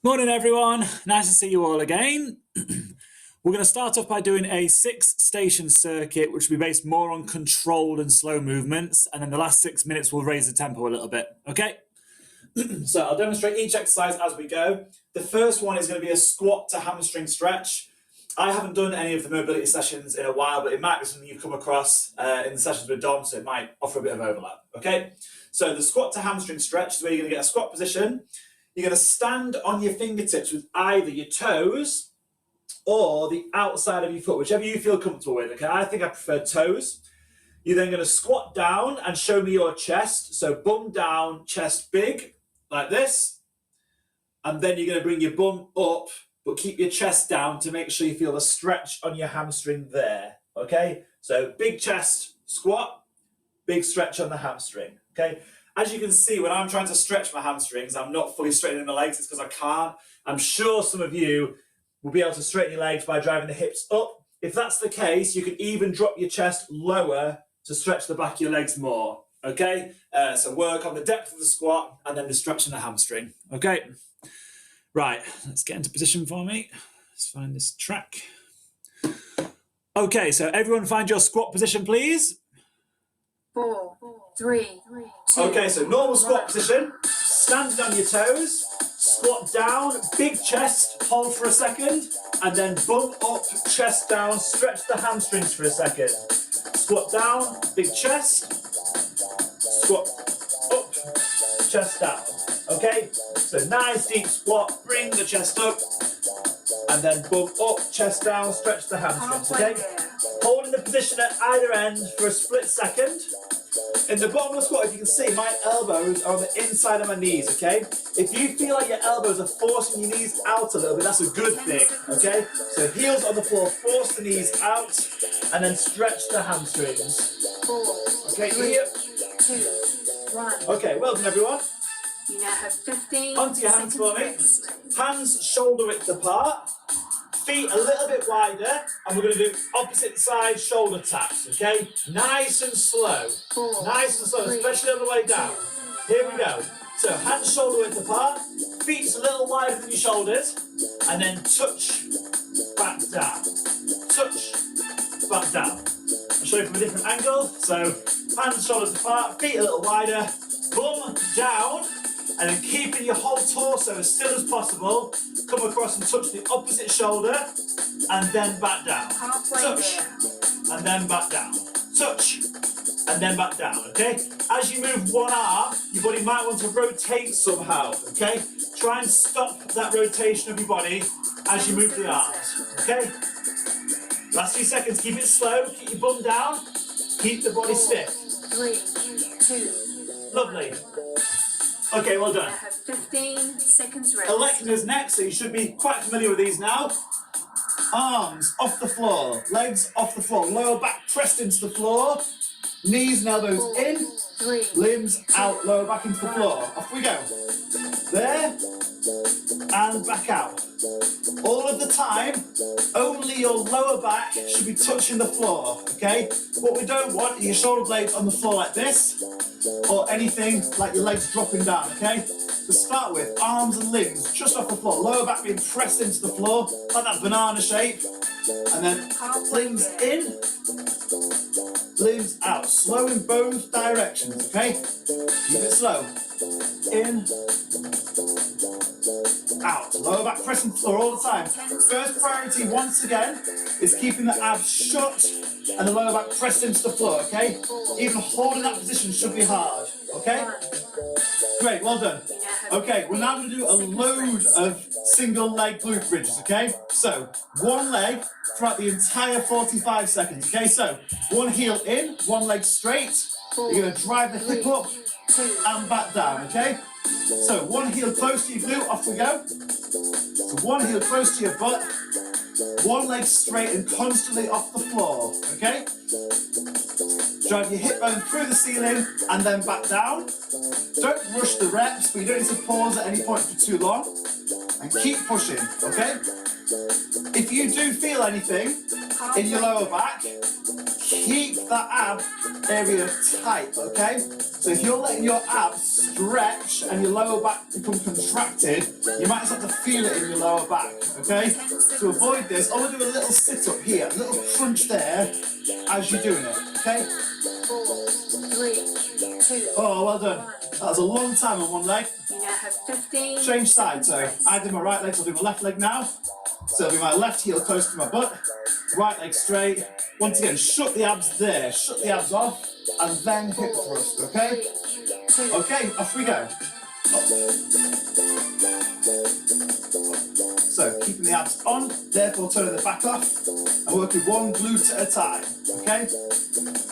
Morning everyone, nice to see you all again. We're going to start off by doing a 6-station circuit, which will be based more on controlled and slow movements, and then the last 6 minutes we'll raise the tempo a little bit, okay? So I'll demonstrate each exercise as we go. The first one is going to be a squat to hamstring stretch. I haven't done any of the mobility sessions in a while, but it might be something you've come across in the sessions with Dom, so it might offer a bit of overlap, okay? So the squat to hamstring stretch is where you're going to get a squat position. You're going to stand on your fingertips with either your toes or the outside of your foot, whichever you feel comfortable with, okay? I think I prefer toes. You're then going to squat down and show me your chest. So bum down, chest big, like this. And then you're going to bring your bum up, but keep your chest down to make sure you feel the stretch on your hamstring there, okay? So big chest, squat, big stretch on the hamstring, okay? As you can see, when I'm trying to stretch my hamstrings, I'm not fully straightening my legs. It's because I can't. I'm sure some of you will be able to straighten your legs by driving the hips up. If that's the case, you can even drop your chest lower to stretch the back of your legs more, okay? So work on the depth of the squat and then the stretch in the hamstring, okay? Right, let's get into position for me. Let's find this track. Okay, so everyone find your squat position, please. 4, 3, 2. Okay, so normal squat position, standing on your toes, squat down, big chest, hold for a second, and then bum up, chest down, stretch the hamstrings for a second. Squat down, big chest, squat up, chest down. Okay, so nice deep squat, bring the chest up, and then bum up, chest down, stretch the hamstrings, okay? Holding the position at either end for a split second. In the bottom of the squat, if you can see, my elbows are on the inside of my knees, okay? If you feel like your elbows are forcing your knees out a little bit, that's a good thing, okay? So heels on the floor, force the knees out, and then stretch the hamstrings. 4, Okay, 3, here. 2, 1. Okay, well done everyone. You now have 15 Onto your hands for me. seconds. Hands shoulder width apart. Feet a little bit wider, and we're going to do opposite side shoulder taps, okay? Nice and slow. 4, Nice and slow, 3, especially on the way down. Here we go. So hands shoulder width apart, feet a little wider than your shoulders, and then touch, back down. Touch, back down. I'll show you from a different angle. So hands shoulders apart, feet a little wider, bum down, and then keeping your whole torso as still as possible, come across and touch the opposite shoulder, and then back down. Halfway Touch, there. and then back down. Touch, and then back down, okay? As you move one arm, your body might want to rotate somehow, okay? Try and stop that rotation of your body as you move the arms, okay? Last few seconds, keep it slow, keep your bum down, keep the body 4, stiff. 3, 2. Lovely. Okay, well You done. now have 15 seconds rest. Aleknas next, so you should be quite familiar with these now. Arms off the floor, legs off the floor, lower back pressed into the floor, knees and elbows 4, in, 3, limbs out, lower back into the floor. Off we go. There, and back out. All of the time, only your lower back should be touching the floor, okay? What we don't want are your shoulder blades on the floor like this, or anything like your legs dropping down, okay? To start with, arms and limbs just off the floor, lower back being pressed into the floor, like that banana shape, and then limbs in, limbs out, slow in both directions, okay? Keep it slow. In, out, lower back pressing the floor all the time. First priority, once again, is keeping the abs shut and the lower back pressed into the floor, okay? Even holding that position should be hard, okay? Great, well done. Okay, we're now going to do a load of single leg glute bridges, okay? So, one leg throughout the entire 45 seconds, okay? So, one heel in, one leg straight. You're going to drive the hip up and back down, okay? So, one heel close to your glute, off we go. So, one heel close to your butt, one leg straight and constantly off the floor, okay? Drive your hip bone through the ceiling and then back down. Don't rush the reps, but you don't need to pause at any point for too long. And keep pushing, okay? If you do feel anything in your lower back, keep that ab area tight, okay? So if you're letting your abs stretch and your lower back become contracted, you might just have to feel it in your lower back, okay? To avoid this, I want to do a little sit-up here, a little crunch there as you're doing it, okay? 4, 3, 2. Oh, well done. That was a long time on one leg. You now have 15. Change side, so seconds I did my right leg, so I'll do my left leg now. So it'll be my left heel close to my butt, right leg straight. Once again, shut the abs there, shut the abs off, and then hip thrust, okay? 3, 2. Okay, off we go. So keeping the abs on, therefore turning the back off, and working one glute at a time, okay?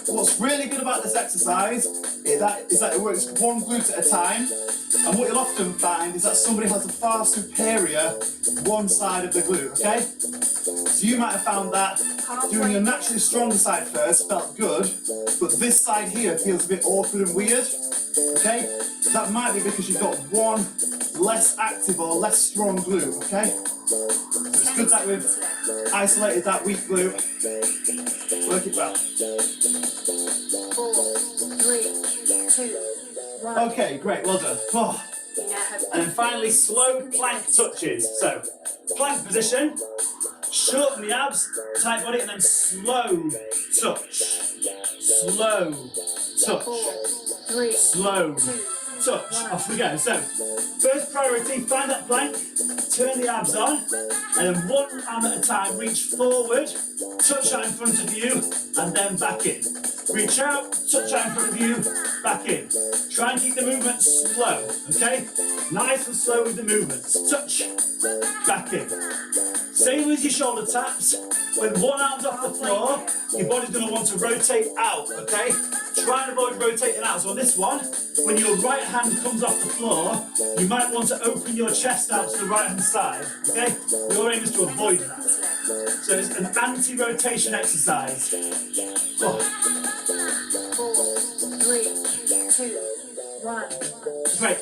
What's really good about this exercise is that it works one glute at a time, and what you'll often find is that somebody has a far superior one side of the glute, okay? So you might have found that doing your naturally stronger side first felt good, but this side here feels a bit awkward and weird, okay? That might be because you've got one less active or less strong glute, okay? So it's good that we've isolated that weak glute. Work it well. 4, 3, 2, 1. Okay, great, well done. Oh. You now have And then finally, 15 slow seconds plank left. touches. So, plank position, shorten the abs, tight body, and then slow touch. Slow touch. 4, 3, Slow 2, touch. Off we go. So, first priority, find that plank, turn the abs on, and then one arm at a time, reach forward, touch that in front of you, and then back in. Reach out, touch that in front of you, back in. Try and keep the movement slow, okay? Nice and slow with the movements. Touch, back in. Same with your shoulder taps. When one arm's off the floor, your body's going to want to rotate out, okay? Try and avoid rotating out. So on this one, when your right hand comes off the floor, you might want to open your chest out to the right hand side, okay? Your aim is to avoid that. So it's an anti-rotation exercise. Oh. 4, 3, 2, 1. Great.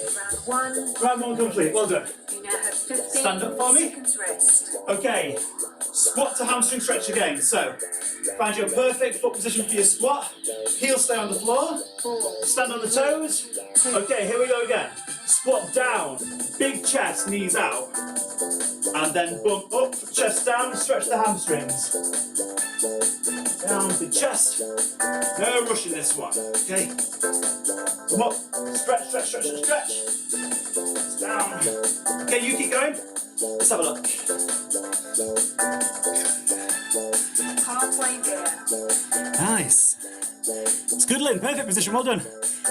Round 1. Round one complete. Well done. You now have 15 Stand up for me. seconds rest. Okay. Squat to hamstring stretch again. So, find your perfect foot position for your squat. Heels stay on the floor. 4, Stand on the toes. Okay, here we go again. Squat down. Big chest, knees out. And then bump up, chest down, stretch the hamstrings. Down, big chest. No rushing this one, okay? Come up, stretch, stretch, stretch, stretch. Down. Okay, you keep going. Let's have a look. halfway there. Nice. It's good, Lynn. Perfect position. Well done.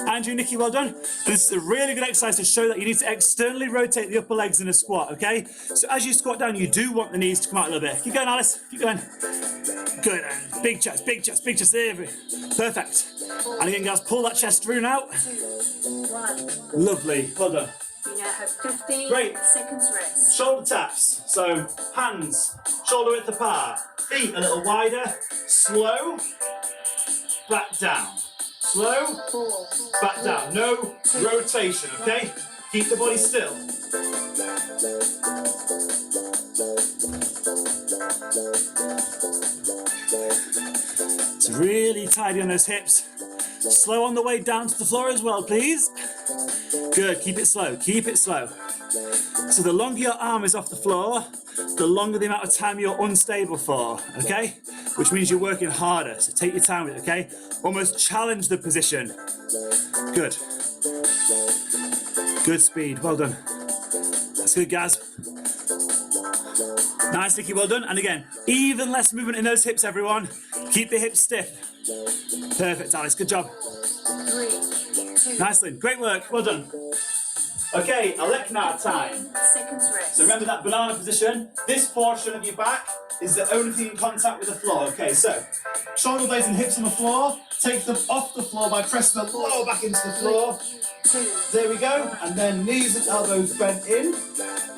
Andrew, Nikki, well done. And this is a really good exercise to show that you need to externally rotate the upper legs in a squat, okay? So as you squat down, you do want the knees to come out a little bit. Keep going, Alice. Keep going. Good. And big chest, big chest, big chest. There. Perfect. And again, guys, pull that chest through now. 2, 1. Lovely. Well done. You now have 15 Great. seconds rest. Shoulder taps. So hands, shoulder width apart. Feet a little wider. Slow. Back down. Slow. 4, Back down. No rotation, okay? Keep the body still. It's really tidy on those hips. Slow on the way down to the floor as well, please. Good, keep it slow, keep it slow. So the longer your arm is off the floor, the longer the amount of time you're unstable for, okay? Which means you're working harder, so take your time with it, okay? Almost challenge the position. Good. Good speed, well done. That's good, guys. Nice, Nikki, well done. And again, even less movement in those hips, everyone. Keep the hips stiff. Perfect, Alice, good job. 3, 2, Nice, Lynn, great work, well done. Okay, Aleknas time. 10 seconds rest. So remember that banana position. This portion of your back is the only thing in contact with the floor. Okay, so shoulder blades and hips on the floor. Take them off the floor by pressing the lower back into the floor. 2, There we go. And then knees and elbows bent in.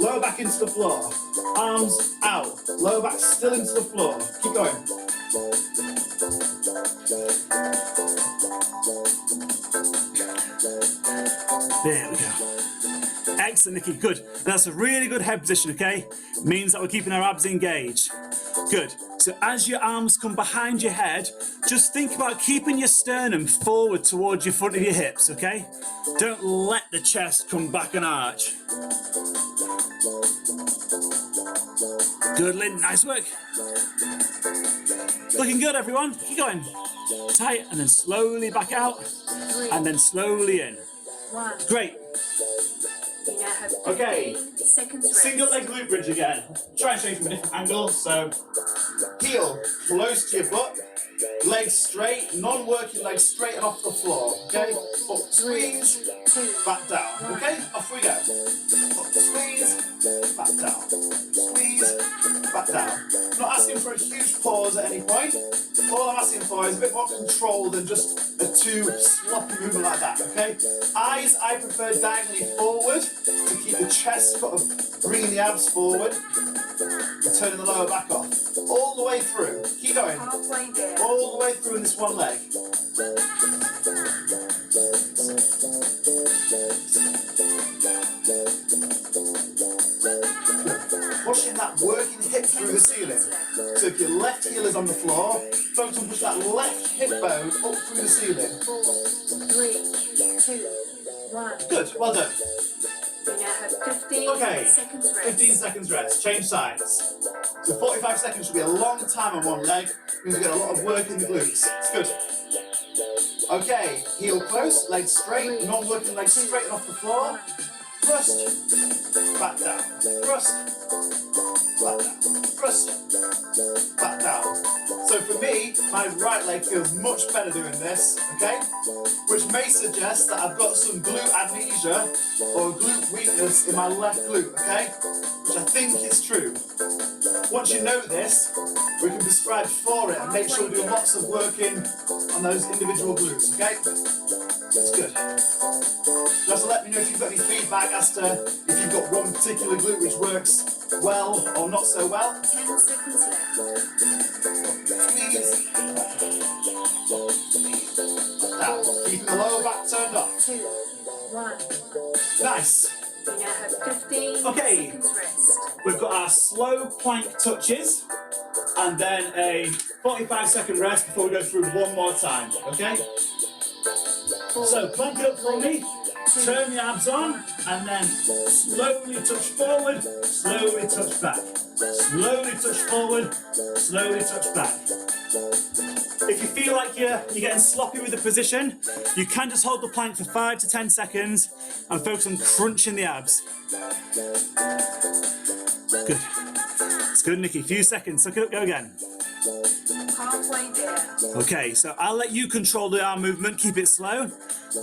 Lower back into the floor. Arms out. Lower back still into the floor. Keep going. There we go. Excellent, Nikki, good. And that's a really good head position, okay? Means that we're keeping our abs engaged. Good. So as your arms come behind your head, just think about keeping your sternum forward towards your front of your hips, okay? Don't let the chest come back and arch. Good, Lynn, nice work. Looking good, everyone. Keep going. Tight, and then slowly back out, and then slowly in. 1. Great. You now have 15 Okay. seconds rest. Single leg glute bridge again. Try and show you from a different angle. So, heel close to your butt, legs straight, non-working legs straight and off the floor. Okay? Up, squeeze, 2, back down. Okay? Off we go. Up, squeeze, back down. Squeeze, back down. I'm not asking for a huge pause at any point. All I'm asking for is a bit more control than just a too sloppy movement like that, okay? Eyes, I prefer diagonally forward to keep the chest sort of bringing the abs forward and turning the lower back off. All the way through. Keep going. halfway there. All the way through in this one leg. Pushing that working hip through the ceiling. So if your left heel is on the floor, focus on pushing that left hip bone up through the ceiling. 4, 3, 2, 1. Good, well done. You now have 15 Okay, seconds rest. 15 seconds rest, change sides. So 45 seconds should be a long time on one leg, means we get a lot of work in the glutes. It's good. Okay, heel close, legs straight, non-working legs straight and off the floor. Thrust, back down, thrust, back down, thrust, back down. So for me, my right leg feels much better doing this, okay? Which may suggest that I've got some glute amnesia or glute weakness in my left glute, okay? Which I think is true. Once you know this, we can prescribe for it and make sure we're doing lots of working on those individual glutes, okay? It's good. You also let me know if you've got any feedback as to if you've got one particular glute which works well or not so well. 10 seconds left. Squeeze. Down. Keeping the lower back turned off. 2, 1. Nice. You now have 15 Okay. seconds rest. We've got our slow plank touches and then a 45-second rest before we go through one more time, okay? 4, So plank it up for me, turn the abs on, and then slowly touch forward, slowly touch back. Slowly touch forward, slowly touch back. If you feel like you're getting sloppy with the position, you can just hold the plank for 5 to 10 seconds and focus on crunching the abs. Good. It's good, Nikki. Few seconds. Suck it up, go again. halfway there. Okay, so I'll let you control the arm movement, keep it slow.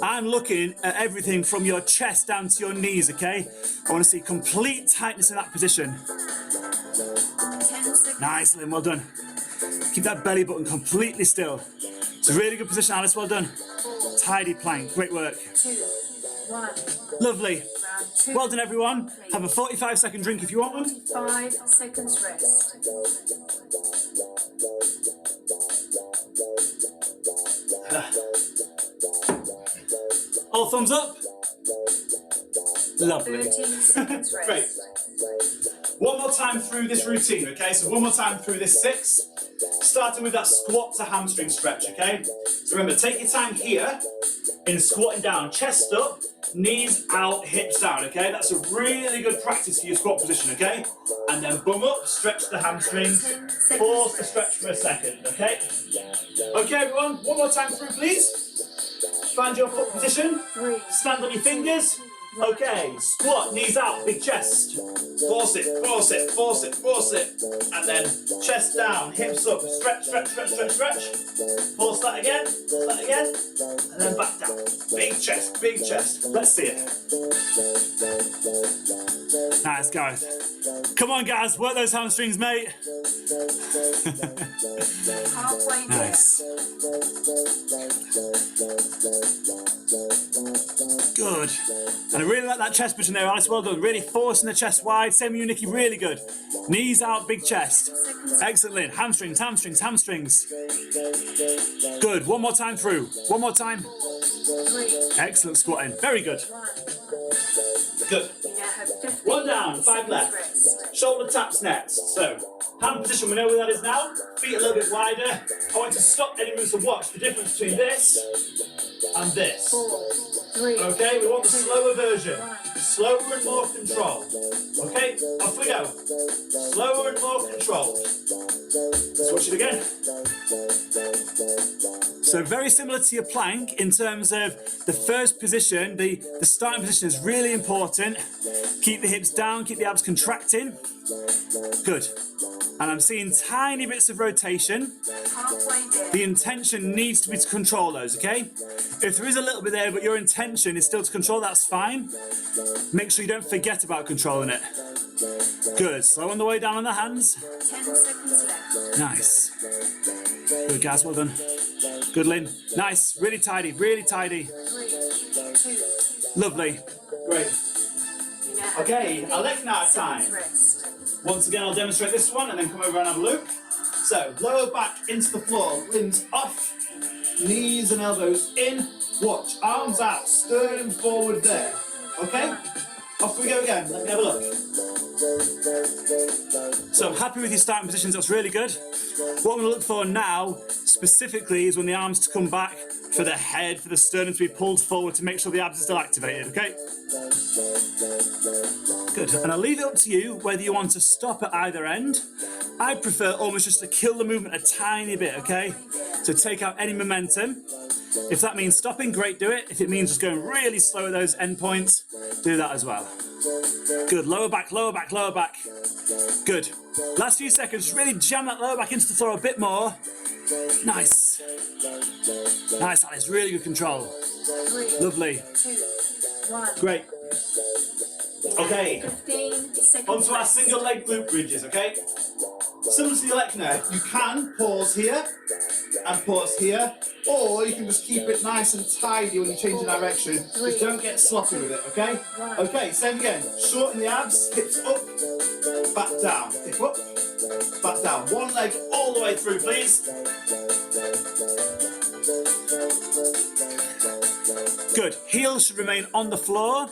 I'm looking at everything from your chest down to your knees, okay? I want to see complete tightness in that position. 10 seconds. Nice, Lynn, well done. Keep that belly button completely still. It's a really good position, Alice, well done. 4, Tidy plank, great work. 2, 1. Lovely. Round 2. Well done, everyone. Have a 45-second drink if you want one. 5 seconds rest. All thumbs up. Lovely. 13 seconds rest. Great. One more time through this routine, okay? So one more time through this 6, starting with that squat to hamstring stretch, okay? So remember, take your time here in squatting down, chest up, knees out, hips down, okay? That's a really good practice for your squat position, okay? And then bum up, stretch the hamstrings, 10 seconds pause to rest. stretch for a second, okay? Okay, everyone, one more time through, please. Find your foot position, 3, stand on your fingers. Okay, squat, knees out, big chest. Force it, force it, force it, force it. And then chest down, hips up, stretch, stretch, stretch, stretch, stretch. Force that again, and then back down. Big chest, big chest. Let's see it. Nice, Gareth. Come on, guys, work those hamstrings, mate. halfway there. Nice. Good. And I really like that chest position there, Alice. Well done. Really forcing the chest wide. Same with you, Nikki. Really good. Knees out, big chest. Excellent, Lynn. Hamstrings, hamstrings, hamstrings. Good. One more time through. One more time. 3, Excellent squatting. Very good. 1. Good. You 15 One down, 5 seconds left. rest. Shoulder taps next. So, hand position, we know where that is now. Feet a little bit wider. I want to stop any moves and watch the difference between this and this. 4, 3, Okay, we want the 2, slower version. 1. Slower and more control. Okay, off we go. Slower and more control. Let's watch it again. So very similar to your plank in terms of the first position, the starting position is really important. Keep the hips down, keep the abs contracting. Good. And I'm seeing tiny bits of rotation. Halfway there. The intention needs to be to control those, okay? If there is a little bit there, but your intention is still to control, that's fine. Make sure you don't forget about controlling it. Good. Slow on the way down on the hands. 10 seconds left. Nice. Good, guys. Well done. Good, Lynn. Nice. Really tidy. Really tidy. 3, 2, Lovely. Great. you now have Okay, 15 Aleknas seconds time. rest. Once again, I'll demonstrate this one and then come over and have a look. So, lower back into the floor, limbs off, knees and elbows in. Watch, arms out, sternum forward there. Okay? Off we go again. Let me have a look. So I'm happy with your starting positions. That's really good. What I'm going to look for now, specifically, is when the arms to come back for the head, for the sternum to be pulled forward to make sure the abs are still activated, okay? Good. And I'll leave it up to you whether you want to stop at either end. I prefer almost just to kill the movement a tiny bit, okay? So take out any momentum. If that means stopping, great, do it. If it means just going really slow at those end points, do that as well. Good. Lower back, lower back, lower back. Good. Last few seconds, really jam that lower back into the floor a bit more. Nice. Nice, Alice. Really good control. 3, Lovely. 2, 1. Great. Okay. 15 seconds Onto our left. single leg glute bridges, okay? Similar to the Aleknas, you can pause here and pause here, or you can just keep it nice and tidy when you change your direction. Just don't get sloppy with it, okay? Okay, same again. Shorten the abs, hips up, back down, hip up, back down. One leg all the way through, please. Good. Heels should remain on the floor.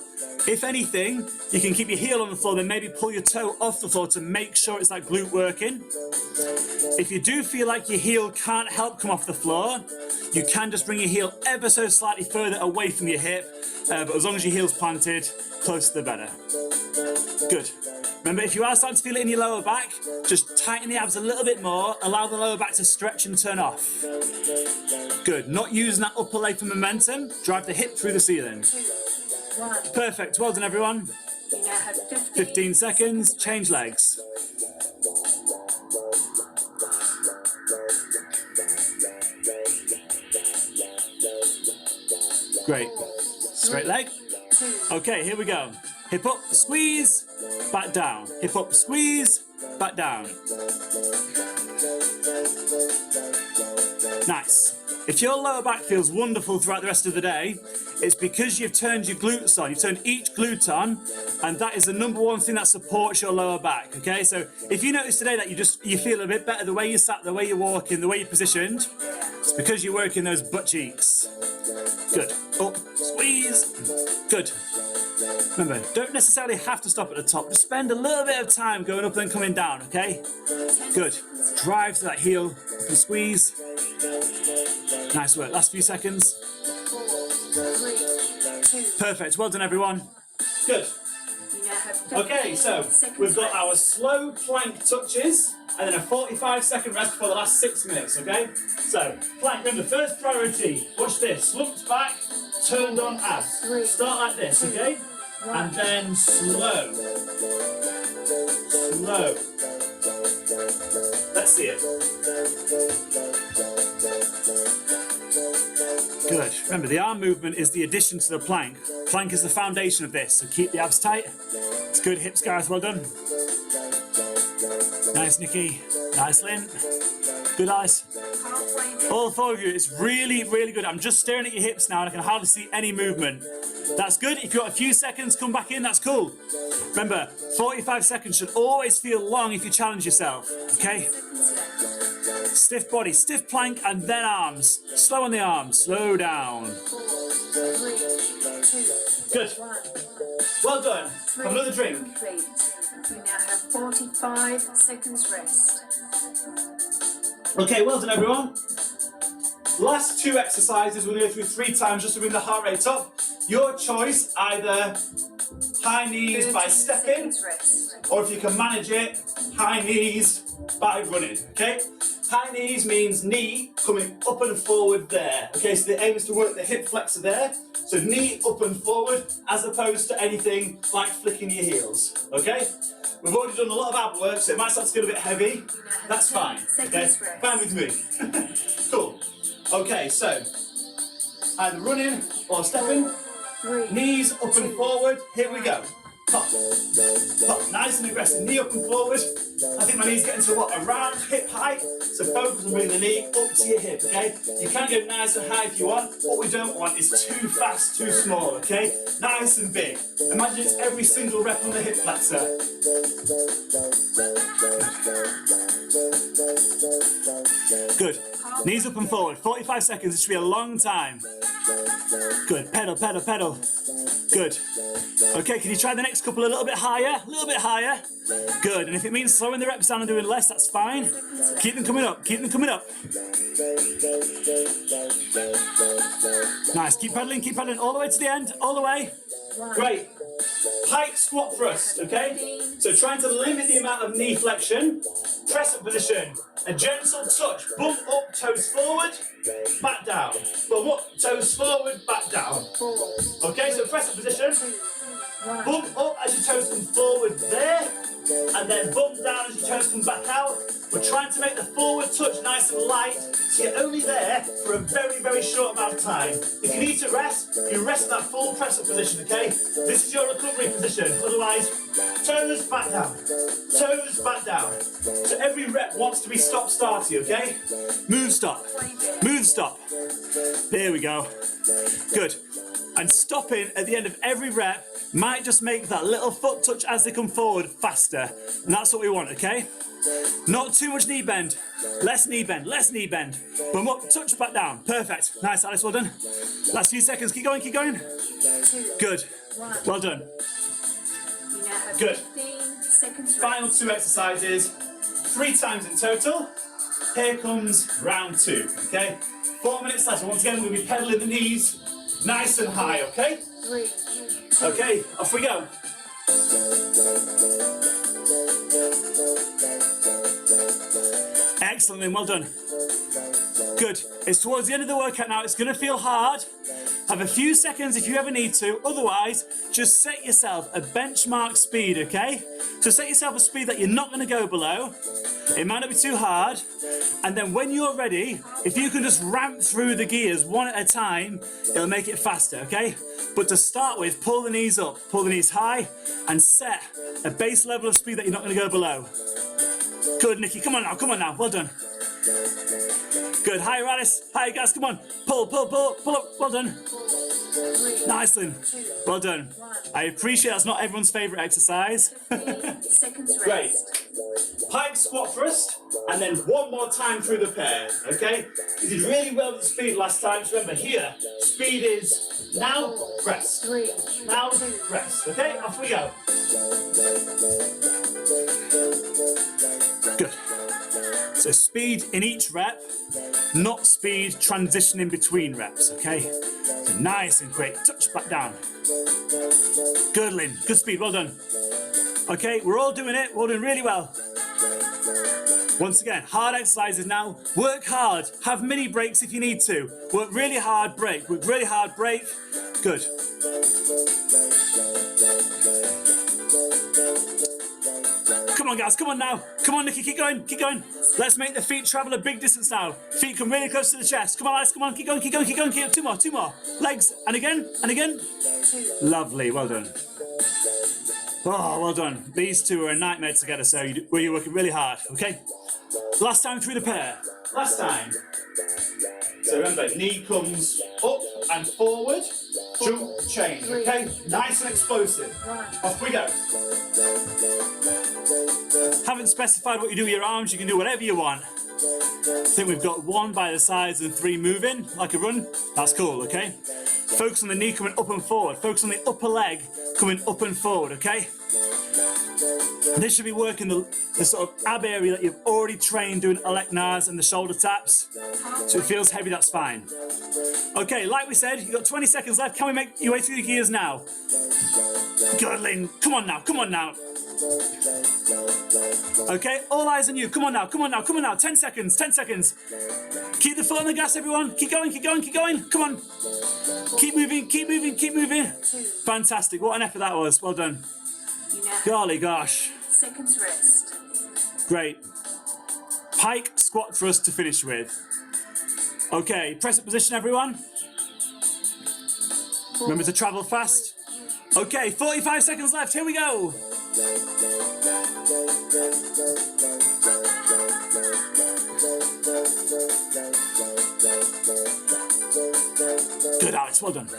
If anything, you can keep your heel on the floor, then maybe pull your toe off the floor to make sure it's like glute working. If you do feel like your heel can't help come off the floor, you can just bring your heel ever so slightly further away from your hip, but as long as your heel's planted, closer the better. Good. Remember, if you are starting to feel it in your lower back, just tighten the abs a little bit more, allow the lower back to stretch and turn off. Good. Not using that upper leg for momentum, drive the hip through the ceiling. 2, 1. Perfect. Well done, everyone. You now have 15 seconds. Change legs. Great. Straight leg. 2, Okay, here we go. Hip up, squeeze, back down. Hip up, squeeze, back down. Nice. If your lower back feels wonderful throughout the rest of the day, it's because you've turned your glutes on. You've turned each glute on, and that is the number one thing that supports your lower back, okay? So if you notice today that you feel a bit better the way you sat, the way you're walking, the way you're positioned, it's because you're working those butt cheeks. Good. Up, squeeze. Good. Remember, don't necessarily have to stop at the top. Just spend a little bit of time going up and coming down, okay? Good. Drive to that heel, up and squeeze. Nice work. Last few seconds. 4, 3, 2. Perfect. Well done, everyone. Good. You now have 15 Okay, so seconds we've got left. our slow plank touches and then a 45-second rest for the last 6 minutes, okay? So, plank, remember, first priority, watch this, slumped back, turned on abs. Start like this, okay? And then slow. Slow. Let's see it. Good. Remember, the arm movement is the addition to the plank. Plank is the foundation of this, so keep the abs tight. It's good. Hips, guys. Well done. Nice, Nikki. Nice, Lynn. Good, Alice. Halfway there. All four of you, it's really, really good. I'm just staring at your hips now and I can hardly see any movement. That's good. If you've got a few seconds, come back in, that's cool. Remember, 45 seconds should always feel long if you challenge yourself, okay? Seconds left. Stiff body, stiff plank, and then arms. Slow on the arms, slow down. 4, 3, 2, Good. 1. Well done. Three Have another drink. complete. You now have 45 seconds rest. Okay, well done everyone. Last 2 exercises we'll go through 3 times just to bring the heart rate up. Your choice, either high knees by 30 stepping, seconds rest. or if you can manage it, high knees by running, okay? High knees means knee coming up and forward there, okay? So the aim is to work the hip flexor there. So knee up and forward as opposed to anything like flicking your heels, okay? We've already done a lot of ab work, so it might start to get a bit heavy. That's fine, okay? Fine with me. Cool. Okay, so either running or stepping, 3, knees up and forward, here we go. Pop, pop, nice and aggressive, knee up and forward. I think my knee's getting to what, around hip height, so focus on bringing the knee up to your hip, okay? You can go nice and high if you want. What we don't want is too fast, too small, okay? Nice and big. Imagine it's every single rep on the hip flexor. Good. Knees up and forward, 45 seconds, it should be a long time. Good, pedal, pedal, pedal. Good. Okay, can you try the next couple a little bit higher? A little bit higher. Good, and if it means slowing the reps down and doing less, that's fine. Keep them coming up, keep them coming up. Nice, keep pedaling all the way to the end, all the way. Great. Pike squat thrust, okay? So trying to limit the amount of knee flexion. Press up position. A gentle touch. Bump up, toes forward, back down. Bump up, toes forward, back down. Okay, so press up position. Bump up as your toes come forward there. And then bump down as your toes come back out. We're trying to make the forward touch nice and light, so you're only there for a very, very short amount of time. If you need to rest, you rest in that full press up position, okay? This is your recovery position. Otherwise, toes back down, toes back down. So every rep wants to be stop-starty, okay? Move, stop, move, stop. There we go. Good. And stopping at the end of every rep might just make that little foot touch as they come forward faster. And that's what we want, okay? Not too much knee bend. Less knee bend, less knee bend. Bum up, touch back down. Perfect. Nice, Alice, well done. Last few seconds, keep going, keep going. 2, Good. 1. Well done. You now have Good. 15 seconds rest. Final 2 exercises. 3 times in total. Here comes round 2, okay? 4 minutes left. Once again, we'll be pedaling the knees nice and high, okay? 3, 2, Okay, off we go. Excellent, Lynn, well done. Good. It's towards the end of the workout now. It's going to feel hard. Have a few seconds if you ever need to. Otherwise, just set yourself a benchmark speed, okay? So set yourself a speed that you're not going to go below. It might not be too hard. And then when you're ready, if you can just ramp through the gears one at a time, it'll make it faster, okay? But to start with, pull the knees up, pull the knees high, and set a base level of speed that you're not going to go below. Good, Nikki. Come on now. Well done. Good. Higher, Alice. Higher, guys. Come on. Pull, pull, pull, pull up. Well done. 3, Nice, Lynn. 2, Well done. 1. I appreciate that's not everyone's favourite exercise. 15 seconds Great. rest. Pike squat thrust, and then one more time through the pair, okay? You did really well with the speed last time, so remember here, speed is now, rest. 3, Now, rest, okay? Off we go. Good. So speed in each rep, not speed transitioning between reps, okay? So nice and quick, touch back down. Good, Lynn, good speed, well done. Okay, we're all doing it, we're all doing really well. Once again, hard exercises now. Work hard, have mini breaks if you need to. Work really hard, break, work really hard, break. Good. Come on, guys, come on now. Come on, Nikki, keep going, keep going. Let's make the feet travel a big distance now. Feet come really close to the chest. Come on, Alice, come on, keep going, keep going, keep going, keep going. Two more. Legs, and again, and again. Lovely, well done. Oh, well done. These two are a nightmare together, so you're working really hard, okay? Last time through the pair. Last time. So remember, knee comes up and forward, jump, change, okay? Nice and explosive. Off we go. Haven't specified what you do with your arms, you can do whatever you want. I think we've got 1 by the sides and 3 moving, like a run. That's cool, okay? Focus on the knee coming up and forward. Focus on the upper leg coming up and forward, okay? This should be working the sort of ab area that you've already trained doing Aleknas and the shoulder taps. So it feels heavy, that's fine. Okay, like we said, you've got 20 seconds left. Can we make your way through the gears now? Good, Lynn. Come on now, come on now. Okay, all eyes on you. Come on now, come on now, come on now. 10 seconds, 10 seconds. Keep the foot on the gas, everyone. Keep going, keep going, keep going. Come on. Keep moving, keep moving, keep moving. Fantastic. What an effort that was. Well done. Golly gosh. Seconds rest. Great. Pike squat for us to finish with. Okay, press up position, everyone. Remember to travel fast. Okay, 45 seconds left. Here we go. Good, Alex. Well done.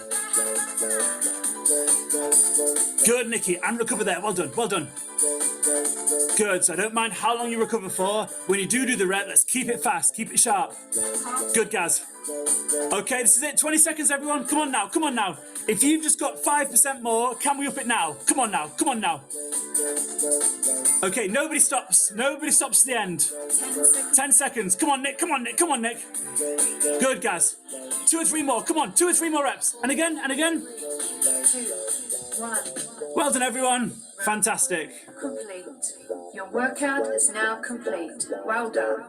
Good, Nikki. And recover there. Well done. Well done. Good. So I don't mind how long you recover for. When you do the rep, let's keep it fast. Keep it sharp. Good, Gaz. Okay, this is it. 20 seconds, everyone. Come on now. Come on now. If you've just got 5% more, can we up it now? Come on now. Come on now. Okay, nobody stops. Nobody stops to the end. 10 seconds. Come on, Nick. Come on, Nick. Come on, Nick. Good, Gaz. 2 or 3 more. Come on. 2 or 3 more reps. And again, and again. 2, 1. Well done, everyone. Fantastic. Complete. Your workout is now complete. Well done.